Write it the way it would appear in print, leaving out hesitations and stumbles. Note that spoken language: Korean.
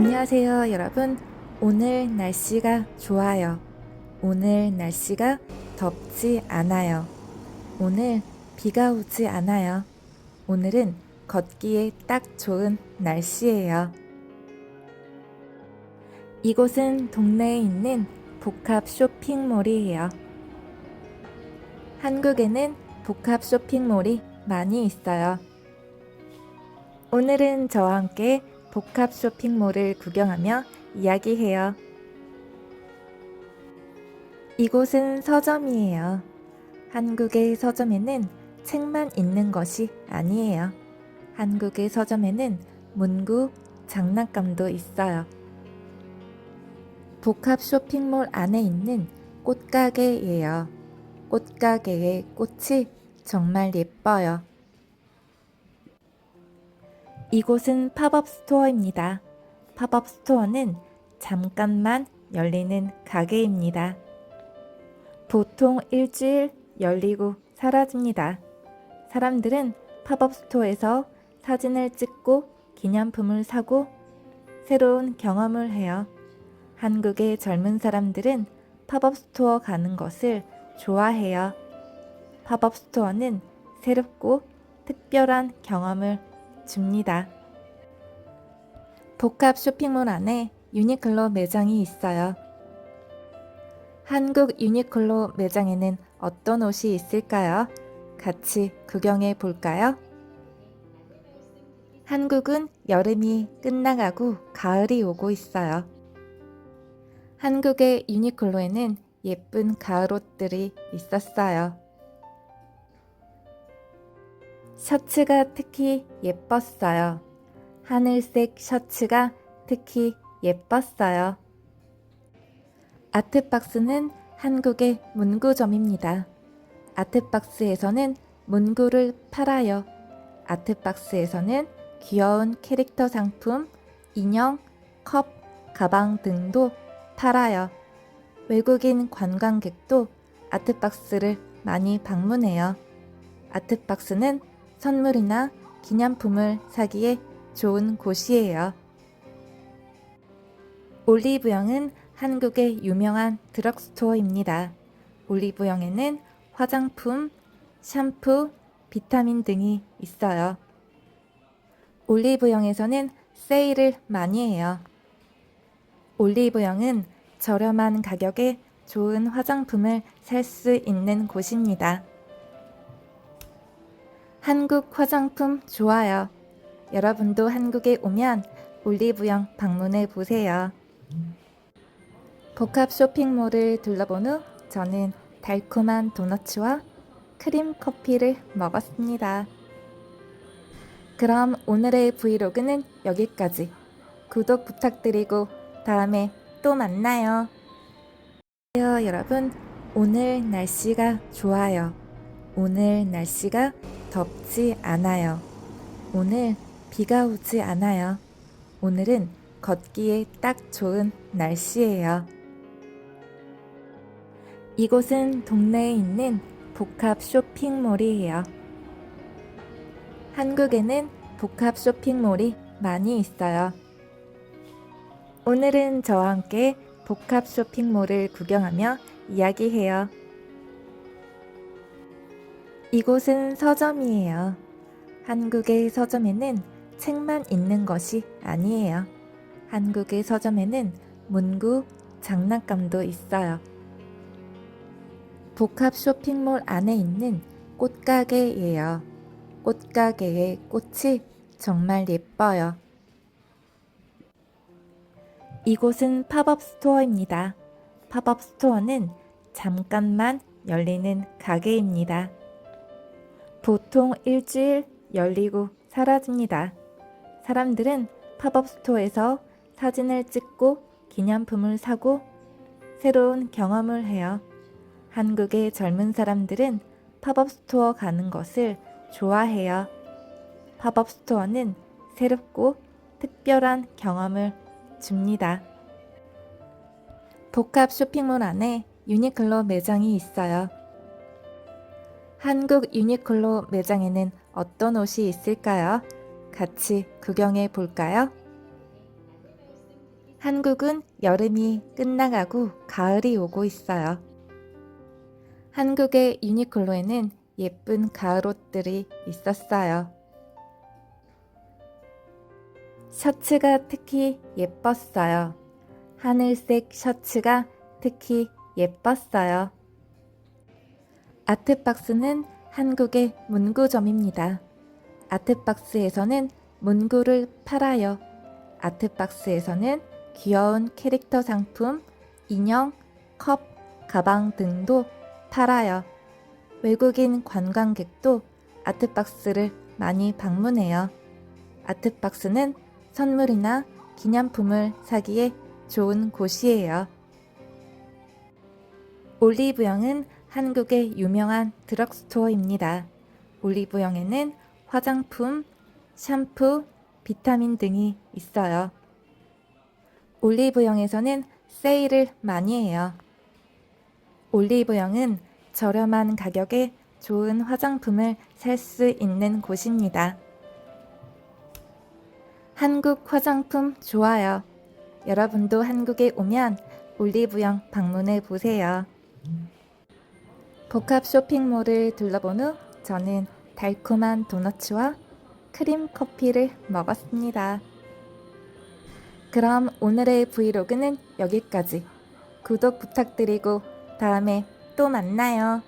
안녕하세요, 여러분. 오늘 날씨가 좋아요. 오늘 날씨가 덥지 않아요. 오늘 비가 오지 않아요. 오늘은 걷기에 딱 좋은 날씨예요. 이곳은 동네에 있는 복합 쇼핑몰이에요. 한국에는 복합 쇼핑몰이 많이 있어요. 오늘은 저와 함께 복합 쇼핑몰을 구경하며 이야기해요. 이곳은 서점이에요. 한국의 서점에는 책만 있는 것이 아니에요. 한국의 서점에는 문구, 장난감도 있어요. 복합 쇼핑몰 안에 있는 꽃가게예요. 꽃가게의 꽃이 정말 예뻐요. 이곳은 팝업 스토어입니다. 팝업 스토어는 잠깐만 열리는 가게입니다. 보통 일주일 열리고 사라집니다. 사람들은 팝업 스토어에서 사진을 찍고 기념품을 사고 새로운 경험을 해요. 한국의 젊은 사람들은 팝업 스토어 가는 것을 좋아해요. 팝업 스토어는 새롭고 특별한 경험을 줍니다. 복합 쇼핑몰 안에 유니클로 매장이 있어요. 한국 유니클로 매장에는 어떤 옷이 있을까요? 같이 구경해 볼까요? 한국은 여름이 끝나가고 가을이 오고 있어요. 한국의 유니클로에는 예쁜 가을 옷들이 있었어요. 셔츠가 특히 예뻤어요. 하늘색 셔츠가 특히 예뻤어요. 아트박스는 한국의 문구점입니다. 아트박스에서는 문구를 팔아요. 아트박스에서는 귀여운 캐릭터 상품, 인형, 컵, 가방 등도 팔아요. 외국인 관광객도 아트박스를 많이 방문해요. 아트박스는 선물이나 기념품을 사기에 좋은 곳이에요. 올리브영은 한국의 유명한 드럭스토어입니다. 올리브영에는 화장품, 샴푸, 비타민 등이 있어요. 올리브영에서는 세일을 많이 해요. 올리브영은 저렴한 가격에 좋은 화장품을 살 수 있는 곳입니다. 한국 화장품 좋아요. 여러분도 한국에 오면 올리브영 방문해 보세요. 복합 쇼핑몰을 둘러본 후 저는 달콤한 도너츠와 크림 커피를 먹었습니다. 그럼 오늘의 브이로그는 여기까지. 구독 부탁드리고 다음에 또 만나요. 안녕하세요, 여러분. 오늘 날씨가 좋아요. 오늘 날씨가 덥지 않아요. 오늘 비가 오지 않아요. 오늘은 걷기에 딱 좋은 날씨예요. 이곳은 동네에 있는 복합 쇼핑몰이에요. 한국에는 복합 쇼핑몰이 많이 있어요. 오늘은 저와 함께 복합 쇼핑몰을 구경하며 이야기해요. 이곳은 서점이에요. 한국의 서점에는 책만 있는 것이 아니에요. 한국의 서점에는 문구, 장난감도 있어요. 복합 쇼핑몰 안에 있는 꽃가게예요. 꽃가게의 꽃이 정말 예뻐요. 이곳은 팝업 스토어입니다. 팝업 스토어는 잠깐만 열리는 가게입니다. 보통 일주일 열리고 사라집니다. 사람들은 팝업 스토어에서 사진을 찍고 기념품을 사고 새로운 경험을 해요. 한국의 젊은 사람들은 팝업 스토어 가는 것을 좋아해요. 팝업 스토어는 새롭고 특별한 경험을 줍니다. 복합 쇼핑몰 안에 유니클로 매장이 있어요. 한국 유니클로 매장에는 어떤 옷이 있을까요? 같이 구경해 볼까요? 한국은 여름이 끝나가고 가을이 오고 있어요. 한국의 유니클로에는 예쁜 가을 옷들이 있었어요. 셔츠가 특히 예뻤어요. 하늘색 셔츠가 특히 예뻤어요. 아트박스는 한국의 문구점입니다. 아트박스에서는 문구를 팔아요. 아트박스에서는 귀여운 캐릭터 상품, 인형, 컵, 가방 등도 팔아요. 외국인 관광객도 아트박스를 많이 방문해요. 아트박스는 선물이나 기념품을 사기에 좋은 곳이에요. 올리브영은 한국의 유명한 드럭스토어입니다. 올리브영에는 화장품, 샴푸, 비타민 등이 있어요. 올리브영에서는 세일을 많이 해요. 올리브영은 저렴한 가격에 좋은 화장품을 살 수 있는 곳입니다. 한국 화장품 좋아요. 여러분도 한국에 오면 올리브영 방문해 보세요. 복합 쇼핑몰을 둘러본 후 저는 달콤한 도너츠와 크림 커피를 먹었습니다. 그럼 오늘의 브이로그는 여기까지. 구독 부탁드리고 다음에 또 만나요.